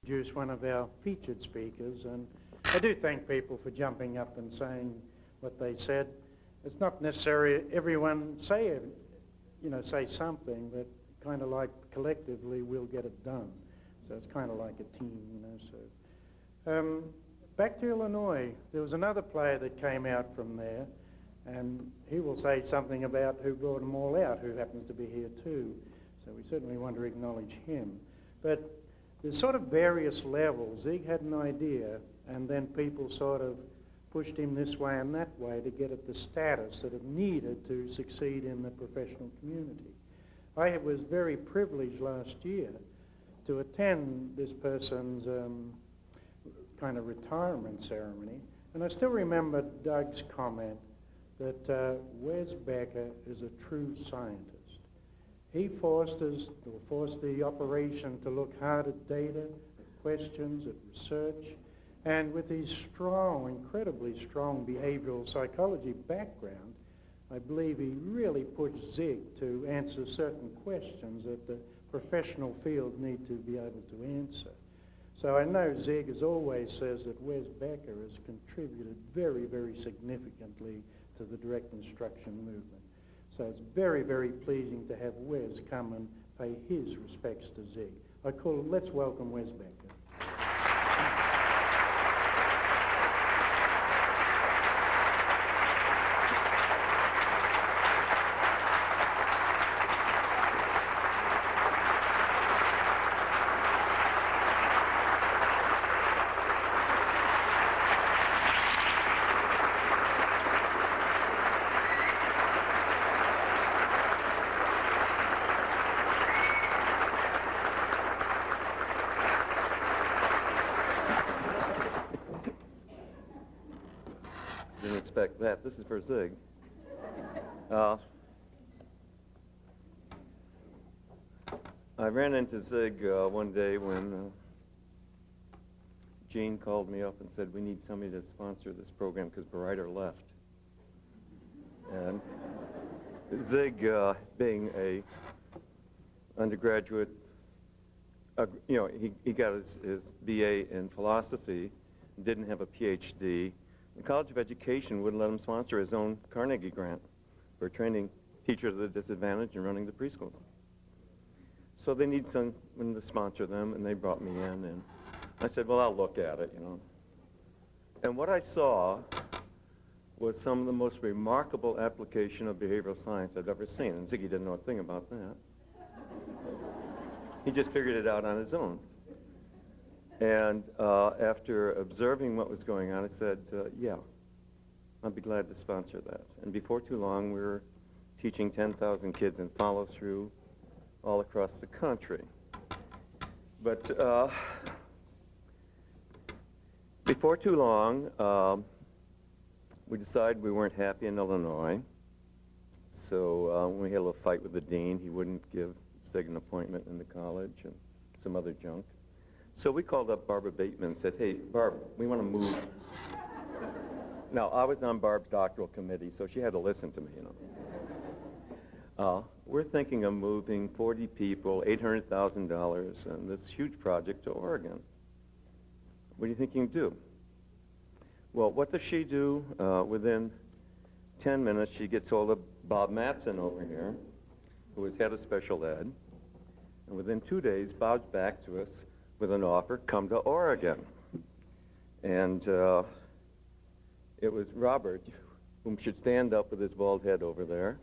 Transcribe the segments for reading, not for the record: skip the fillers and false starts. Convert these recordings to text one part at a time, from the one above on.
introduce one of our featured speakers, and I do thank people for jumping up and saying what they said. It's not necessary everyone say something, but kind of like collectively we'll get it done. So it's kind of like a team, So back to Illinois, there was another player that came out from there, and he will say something about who brought them all out, who happens to be here too. So we certainly want to acknowledge him. But there's sort of various levels. Zig had an idea, and then people sort of pushed him this way and that way to get at the status that it needed to succeed in the professional community. I was very privileged last year to attend this person's kind of retirement ceremony, and I still remember Doug's comment that Wes Becker is a true scientist. He forced the operation to look hard at data, at questions, at research, and with his strong, incredibly strong behavioral psychology background, I believe he really pushed Zig to answer certain questions that the professional field need to be able to answer. So I know Zig, as always, says that Wes Becker has contributed very, very significantly to the direct instruction movement. So it's very, very pleasing to have Wes come and pay his respects to Zig. Let's welcome Wes Becker. Didn't expect that. This is for Zig. I ran into Zig one day when Gene called me up and said, we need somebody to sponsor this program because Bereiter left. And Zig, being a undergraduate, he got his BA in philosophy, didn't have a PhD. The College of Education wouldn't let him sponsor his own Carnegie grant for training teachers of the disadvantaged and running the preschools. So they need someone to sponsor them, and they brought me in, and I said, well, I'll look at it, And what I saw was some of the most remarkable application of behavioral science I've ever seen, and Ziggy didn't know a thing about that. He just figured it out on his own. And after observing what was going on, I said, yeah, I'd be glad to sponsor that. And before too long, we were teaching 10,000 kids in follow-through all across the country. But before too long, we decided we weren't happy in Illinois. So we had a little fight with the dean. He wouldn't give Zig an appointment in the college and some other junk. So we called up Barbara Bateman and said, hey, Barb, we want to move. Now, I was on Barb's doctoral committee, so she had to listen to me, We're thinking of moving 40 people, $800,000, and this huge project to Oregon. What do you think you can do? Well, what does she do? Within 10 minutes, she gets hold of Bob Mattson over here, who is head of special ed. And within 2 days, Bob's back to us with an offer, come to Oregon. And it was Robert, whom should stand up with his bald head over there.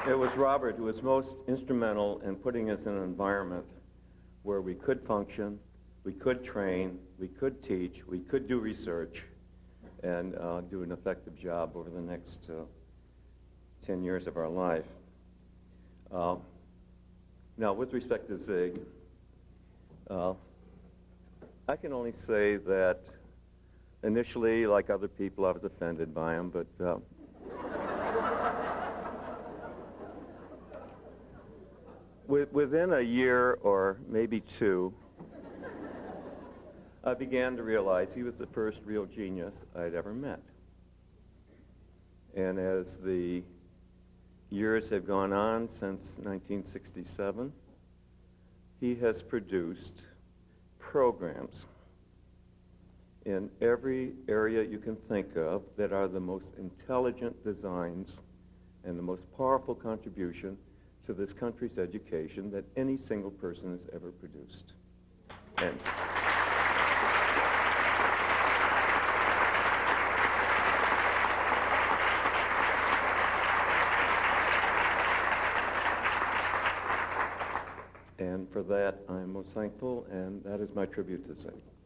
It was Robert who was most instrumental in putting us in an environment where we could function, we could train, we could teach, we could do research, and do an effective job over the next 10 years of our life. Now, with respect to Zig, I can only say that initially, like other people, I was offended by him, but within a year or maybe two, I began to realize he was the first real genius I'd ever met. And as the years have gone on since 1967, he has produced programs in every area you can think of that are the most intelligent designs and the most powerful contribution to this country's education that any single person has ever produced. And for that, I'm most thankful, and that is my tribute to Ziggy.